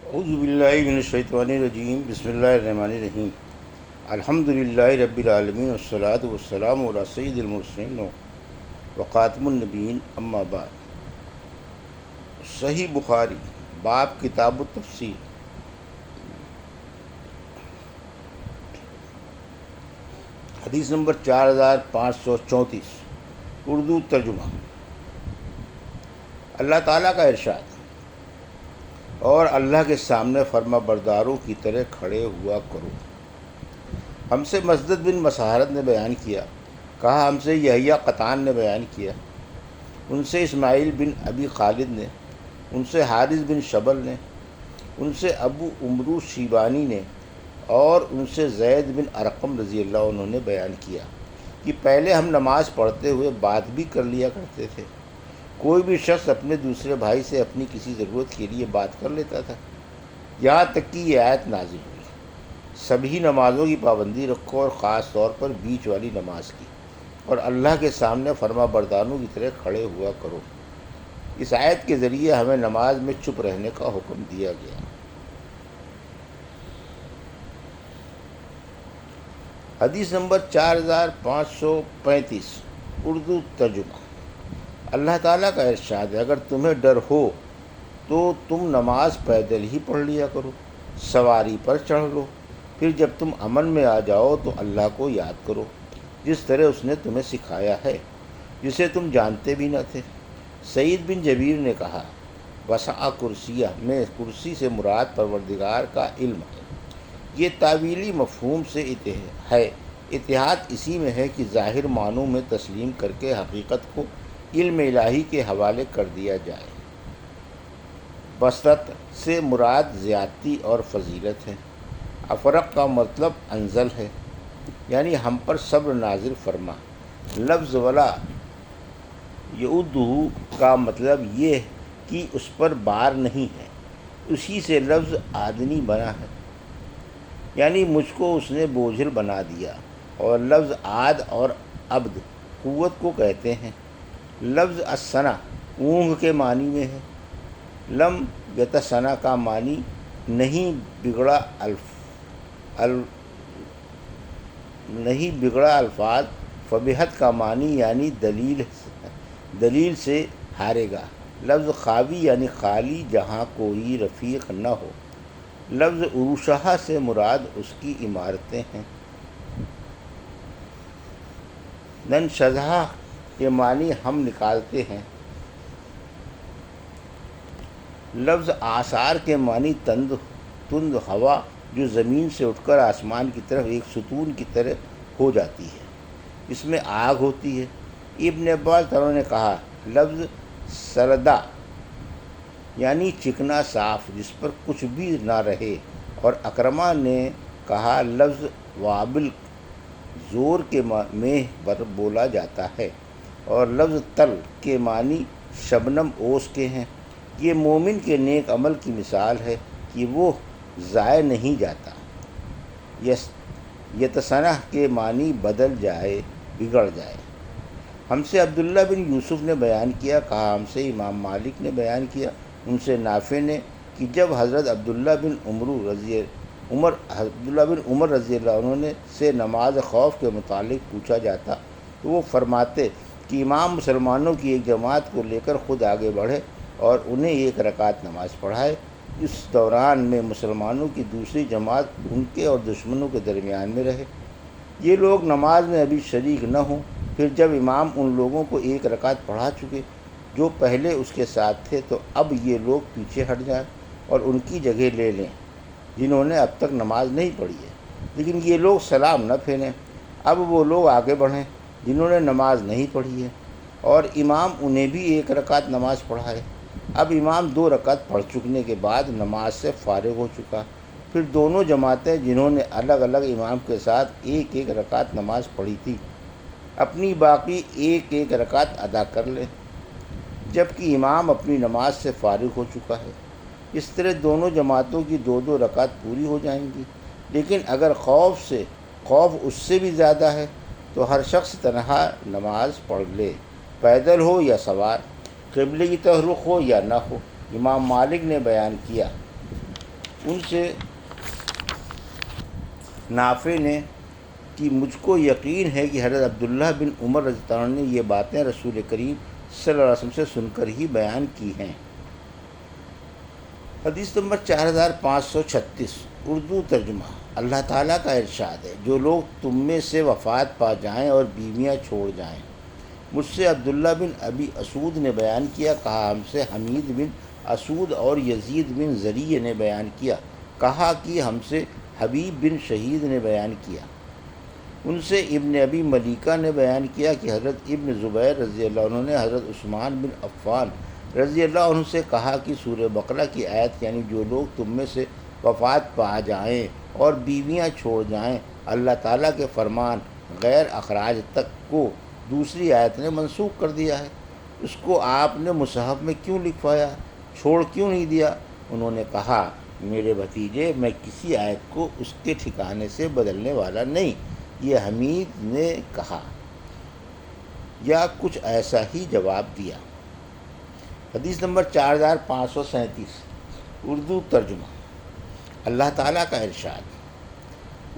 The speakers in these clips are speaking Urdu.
اعوذ باللہ من الشیطان الرجیم بسم اللہ الرحمن الرحیم الحمد للہ رب العالمین والصلاة والسلام علی سید المرسلین وخاتم النبیین اما بعد۔ صحیح بخاری باب کتاب التفسیر، حدیث نمبر 4534، اردو ترجمہ۔ اللہ تعالیٰ کا ارشاد، اور اللہ کے سامنے فرما برداروں کی طرح کھڑے ہوا کرو۔ ہم سے مسدد بن مسحرت نے بیان کیا، کہا ہم سے یحییٰ قطان نے بیان کیا، ان سے اسماعیل بن ابی خالد نے، ان سے حارث بن شبل نے، ان سے ابو عمرو شیبانی نے، اور ان سے زید بن ارقم رضی اللہ عنہ نے بیان کیا کہ پہلے ہم نماز پڑھتے ہوئے بات بھی کر لیا کرتے تھے۔ کوئی بھی شخص اپنے دوسرے بھائی سے اپنی کسی ضرورت کے لیے بات کر لیتا تھا، یہاں تک کہ یہ آیت نازل ہوئی، سبھی نمازوں کی پابندی رکھو اور خاص طور پر بیچ والی نماز کی، اور اللہ کے سامنے فرما برداروں کی طرح کھڑے ہوا کرو۔ اس آیت کے ذریعے ہمیں نماز میں چپ رہنے کا حکم دیا گیا۔ حدیث نمبر 4535، اردو ترجمہ۔ اللہ تعالیٰ کا ارشاد ہے، اگر تمہیں ڈر ہو تو تم نماز پیدل ہی پڑھ لیا کرو، سواری پر چڑھ لو، پھر جب تم امن میں آ جاؤ تو اللہ کو یاد کرو جس طرح اس نے تمہیں سکھایا ہے، جسے تم جانتے بھی نہ تھے۔ سعید بن جبیر نے کہا، وسع کرسیہ میں کرسی سے مراد پروردگار کا علم ہے۔ یہ تعویلی مفہوم سے ہے، اتحاد اسی میں ہے کہ ظاہر معنوں میں تسلیم کر کے حقیقت کو علم الہی کے حوالے کر دیا جائے۔ بسطت سے مراد زیادتی اور فضیلت ہے۔ افرق کا مطلب انزل ہے، یعنی ہم پر صبر نازل فرما۔ لفظ ولا یعودہ کا مطلب یہ کہ اس پر بار نہیں ہے، اسی سے لفظ آدمی بنا ہے، یعنی مجھ کو اس نے بوجھل بنا دیا۔ اور لفظ عاد اور عبد قوت کو کہتے ہیں۔ لفظ السنہ اونگ کے معنی میں ہے۔ لم یتسنہ کا معنی نہیں بگڑا الفاظ، فبہت کا معنی یعنی دلیل سے ہارے گا۔ لفظ خاوی یعنی خالی، جہاں کوئی رفیق نہ ہو۔ لفظ عروشہ سے مراد اس کی عمارتیں ہیں۔ ننشزہ کے معنی ہم نکالتے ہیں۔ لفظ آثار کے معنی تند ہوا جو زمین سے اٹھ کر آسمان کی طرف ایک ستون کی طرح ہو جاتی ہے، اس میں آگ ہوتی ہے۔ ابن عباس نے کہا، لفظ سردہ یعنی چکنا صاف جس پر کچھ بھی نہ رہے، اور اکرمہ نے کہا لفظ وابل زور کے میں پر بولا جاتا ہے، اور لفظ تل کے معنی شبنم اوس کے ہیں۔ یہ مومن کے نیک عمل کی مثال ہے کہ وہ ضائع نہیں جاتا۔ یتسنہ کے معنی بدل جائے، بگڑ جائے۔ ہم سے عبداللہ بن یوسف نے بیان کیا، کہا ہم سے امام مالک نے بیان کیا، ان سے نافع نے، کہ جب حضرت عبداللہ بن عمر رضی اللہ عنہ سے نماز خوف کے متعلق پوچھا جاتا تو وہ فرماتے کہ امام مسلمانوں کی ایک جماعت کو لے کر خود آگے بڑھے اور انہیں ایک رکعت نماز پڑھائے۔ اس دوران میں مسلمانوں کی دوسری جماعت ان کے اور دشمنوں کے درمیان میں رہے۔ یہ لوگ نماز میں ابھی شریک نہ ہوں، پھر جب امام ان لوگوں کو ایک رکعت پڑھا چکے جو پہلے اس کے ساتھ تھے، تو اب یہ لوگ پیچھے ہٹ جائیں اور ان کی جگہ لے لیں جنہوں نے اب تک نماز نہیں پڑھی ہے، لیکن یہ لوگ سلام نہ پھیریں۔ اب وہ لوگ آگے بڑھیں جنہوں نے نماز نہیں پڑھی ہے، اور امام انہیں بھی ایک رکعت نماز پڑھائے۔ اب امام 2 رکعت پڑھ چکنے کے بعد نماز سے فارغ ہو چکا، پھر دونوں جماعتیں جنہوں نے الگ الگ امام کے ساتھ ایک ایک رکعت نماز پڑھی تھی، اپنی باقی ایک ایک رکعت ادا کر لیں، جبکہ امام اپنی نماز سے فارغ ہو چکا ہے۔ اس طرح دونوں جماعتوں کی 2 رکعت پوری ہو جائیں گی۔ لیکن اگر خوف اس سے بھی زیادہ ہے تو ہر شخص تنہا نماز پڑھ لے، پیدل ہو یا سوار، قبلے کی طرف رخ ہو یا نہ ہو۔ امام مالک نے بیان کیا، ان سے نافع نے کہ مجھ کو یقین ہے کہ حضرت عبداللہ بن عمر رضی اللہ عنہ نے یہ باتیں رسول کریم صلی اللہ علیہ وسلم سے سن کر ہی بیان کی ہیں۔ حدیث نمبر 4536 اردو ترجمہ۔ اللہ تعالیٰ کا ارشاد ہے، جو لوگ تم میں سے وفات پا جائیں اور بیویاں چھوڑ جائیں۔ مجھ سے عبداللہ بن ابی اسود نے بیان کیا، کہا ہم سے حمید بن اسود اور یزید بن زریع نے بیان کیا، کہا کہ ہم سے حبیب بن شہید نے بیان کیا۔ ان سے ابن ابی ملیکہ نے بیان کیا کہ حضرت ابن زبیر رضی اللہ عنہ نے حضرت عثمان بن عفان رضی اللہ عنہ سے کہا کہ سورہ بقرہ کی آیت یعنی جو لوگ تم میں سے وفات پا جائیں اور بیویاں چھوڑ جائیں، اللہ تعالیٰ کے فرمان غیر اخراج تک کو دوسری آیت نے منسوخ کر دیا ہے۔ اس کو آپ نے مصحف میں کیوں لکھوایا، چھوڑ کیوں نہیں دیا؟ انہوں نے کہا، میرے بھتیجے، میں کسی آیت کو اس کے ٹھکانے سے بدلنے والا نہیں، یہ حمید نے کہا، یا کچھ ایسا ہی جواب دیا۔ حدیث نمبر 4537 اردو ترجمہ۔ اللہ تعالیٰ کا ارشاد،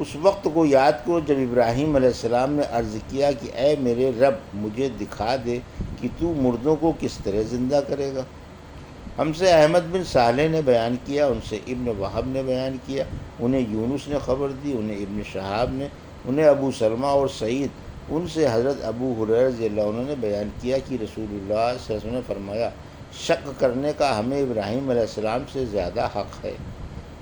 اس وقت کو یاد کرو جب ابراہیم علیہ السلام نے عرض کیا کہ اے میرے رب، مجھے دکھا دے کہ تو مردوں کو کس طرح زندہ کرے گا۔ ہم سے احمد بن صالح نے بیان کیا، ان سے ابن وہب نے بیان کیا، انہیں یونس نے خبر دی، انہیں ابن شہاب نے، انہیں ابو سلمہ اور سعید، ان سے حضرت ابو ہریرہ رضی اللہ عنہ نے بیان کیا کہ رسول اللہ صلی اللہ علیہ وسلم نے فرمایا، شک کرنے کا ہمیں ابراہیم علیہ السلام سے زیادہ حق ہے۔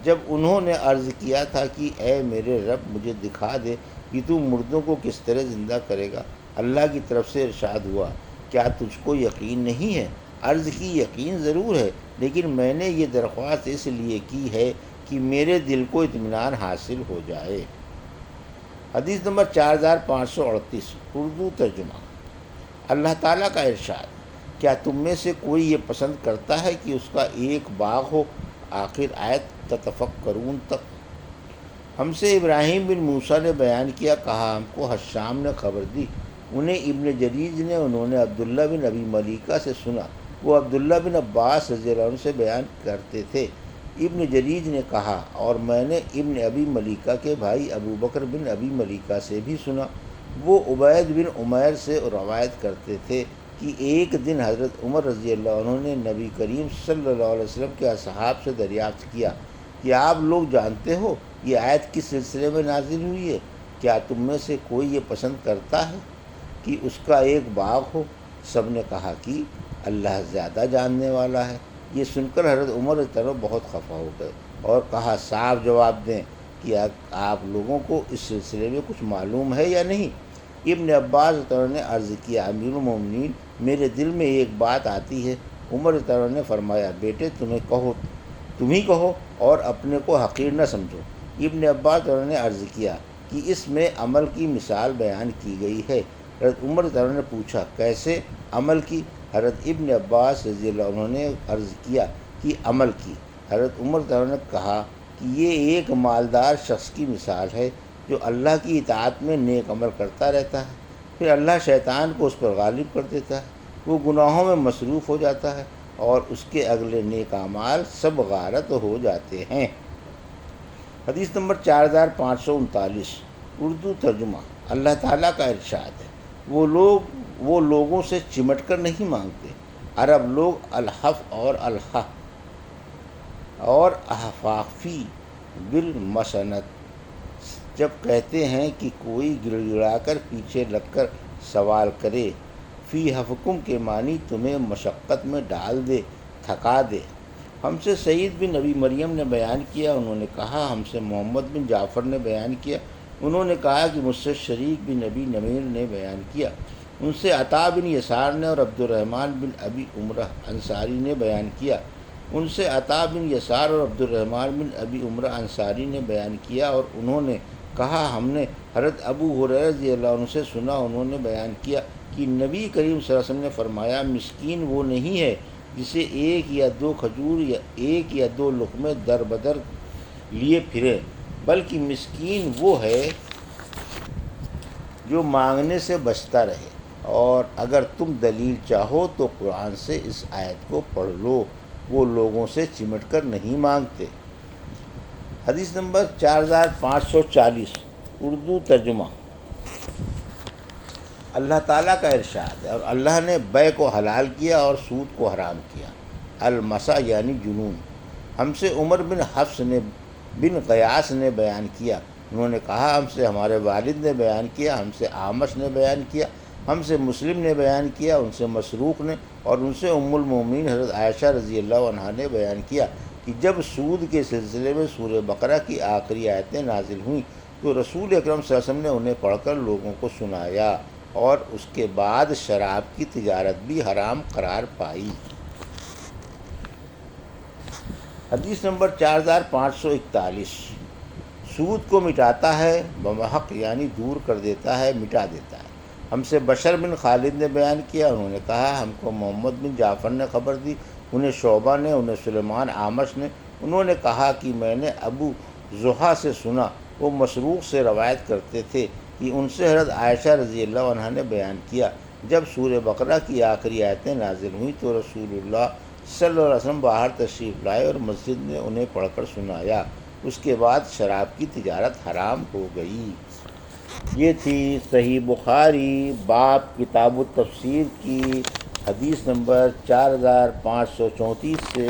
جب انہوں نے عرض کیا تھا کہ اے میرے رب، مجھے دکھا دے کہ تو مردوں کو کس طرح زندہ کرے گا، اللہ کی طرف سے ارشاد ہوا، کیا تجھ کو یقین نہیں ہے؟ عرض کی، یقین ضرور ہے، لیکن میں نے یہ درخواست اس لیے کی ہے کہ میرے دل کو اطمینان حاصل ہو جائے۔ حدیث نمبر 4538 اردو ترجمہ۔ اللہ تعالیٰ کا ارشاد، کیا تم میں سے کوئی یہ پسند کرتا ہے کہ اس کا ایک باغ ہو؟ آخر آیت تتفکرون تک۔ ہم سے ابراہیم بن موسیٰ نے بیان کیا، کہا ہم کو حشام نے خبر دی، انہیں ابن جریج نے، انہوں نے عبداللہ بن ابی ملیکہ سے سنا، وہ عبداللہ بن عباس رضی اللہ عنہ سے بیان کرتے تھے۔ ابن جریج نے کہا، اور میں نے ابن ابی ملیکہ کے بھائی ابو بکر بن ابی ملیکہ سے بھی سنا، وہ عبید بن عمیر سے روایت کرتے تھے کہ ایک دن حضرت عمر رضی اللہ عنہ نے نبی کریم صلی اللہ علیہ وسلم کے اصحاب سے دریافت کیا کہ آپ لوگ جانتے ہو یہ آیت کس سلسلے میں نازل ہوئی ہے؟ کیا تم میں سے کوئی یہ پسند کرتا ہے کہ اس کا ایک باغ ہو؟ سب نے کہا کہ اللہ زیادہ جاننے والا ہے۔ یہ سن کر حضرت عمر رضی اللہ عنہ بہت خفا ہو گئے اور کہا، صاف جواب دیں کہ آپ لوگوں کو اس سلسلے میں کچھ معلوم ہے یا نہیں؟ ابن عباس رضی اللہ عنہ نے عرض کیا، امیر المومنین، میرے دل میں ایک بات آتی ہے۔ عمر رضی اللہ عنہ نے فرمایا، بیٹے تم ہی کہو اور اپنے کو حقیر نہ سمجھو۔ ابن عباس رضی اللہ عنہ نے عرض کیا کہ اس میں عمل کی مثال بیان کی گئی ہے۔ حضرت عمر رضی اللہ عنہ نے پوچھا، کیسے عمل کی؟ حضرت ابن عباس رضی اللہ عنہ نے عرض کیا کہ عمل کی۔ حضرت عمر رضی اللہ عنہ نے کہا کہ یہ ایک مالدار شخص کی مثال ہے جو اللہ کی اطاعت میں نیک عمل کرتا رہتا ہے، پھر اللہ شیطان کو اس پر غالب کر دیتا ہے، وہ گناہوں میں مصروف ہو جاتا ہے اور اس کے اگلے نیک اعمال سب غارت ہو جاتے ہیں۔ حدیث نمبر 4539 اردو ترجمہ۔ اللہ تعالیٰ کا ارشاد ہے، وہ لوگوں سے چمٹ کر نہیں مانگتے۔ عرب لوگ الحف اور الحا اور احفافی بالمسنت جب کہتے ہیں کہ کوئی گڑ گڑا کر پیچھے لگ کر سوال کرے، فی حفکم کے معنی تمہیں مشقت میں ڈال دے، تھکا دے۔ ہم سے سعید بن ابی مریم نے بیان کیا، انہوں نے کہا ہم سے محمد بن جعفر نے بیان کیا، انہوں نے کہا کہ مجھ سے شریک بن ابی نمیر نے بیان کیا، ان سے عطا بن یسار نے اور عبد الرحمن بن ابی عمرہ انصاری نے بیان کیا، ان سے عطا بن یسار اور عبد الرحمن بن ابی عمرہ انصاری نے بیان کیا، اور انہوں نے کہا ہم نے حضرت ابو ہریرہ رضی اللہ عنہ سے سنا، انہوں نے بیان کیا کہ نبی کریم صلی اللہ علیہ وسلم نے فرمایا، مسکین وہ نہیں ہے جسے ایک یا دو کھجور یا ایک یا دو لقمے در بدر لیے پھرے، بلکہ مسکین وہ ہے جو مانگنے سے بچتا رہے۔ اور اگر تم دلیل چاہو تو قرآن سے اس آیت کو پڑھ لو، وہ لوگوں سے چمٹ کر نہیں مانگتے۔ حدیث نمبر 4540 اردو ترجمہ۔ اللہ تعالیٰ کا ارشاد ہے، اور اللہ نے بیع کو حلال کیا اور سود کو حرام کیا۔ المسا یعنی جنون۔ ہم سے عمر بن حفص نے بن قیاس نے بیان کیا، انہوں نے کہا ہم سے ہمارے والد نے بیان کیا، ہم سے اعمش نے بیان کیا، ہم سے مسلم نے بیان کیا، ان سے مسروق نے، اور ان سے ام المومنین حضرت عائشہ رضی اللہ عنہا نے بیان کیا کہ جب سود کے سلسلے میں سورہ بقرہ کی آخری آیتیں نازل ہوئیں تو رسول اکرم صلی اللہ علیہ وسلم نے انہیں پڑھ کر لوگوں کو سنایا، اور اس کے بعد شراب کی تجارت بھی حرام قرار پائی۔ حدیث نمبر 4541 سود کو مٹاتا ہے بمحق یعنی دور کر دیتا ہے، مٹا دیتا ہے۔ ہم سے بشر بن خالد نے بیان کیا، انہوں نے کہا ہم کو محمد بن جعفر نے خبر دی، انہیں شعبہ نے، انہیں سلیمان اعمش نے، انہوں نے کہا کہ میں نے ابو زحا سے سنا، وہ مسروق سے روایت کرتے تھے کہ ان سے حضرت عائشہ رضی اللہ عنہا نے بیان کیا جب سورہ بقرہ کی آخری آیتیں نازل ہوئیں تو رسول اللہ صلی اللہ علیہ وسلم باہر تشریف لائے اور مسجد میں انہیں پڑھ کر سنایا، اس کے بعد شراب کی تجارت حرام ہو گئی۔ یہ تھی صحیح بخاری باب کتاب التفسیر کی حدیث نمبر 4534 سے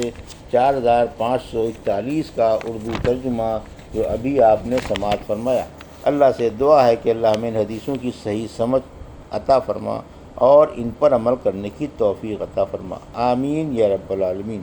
4541 کا اردو ترجمہ جو ابھی آپ نے سماعت فرمایا۔ اللہ سے دعا ہے کہ اللہ ہمیں ان حدیثوں کی صحیح سمجھ عطا فرما اور ان پر عمل کرنے کی توفیق عطا فرما، آمین یا رب العالمین۔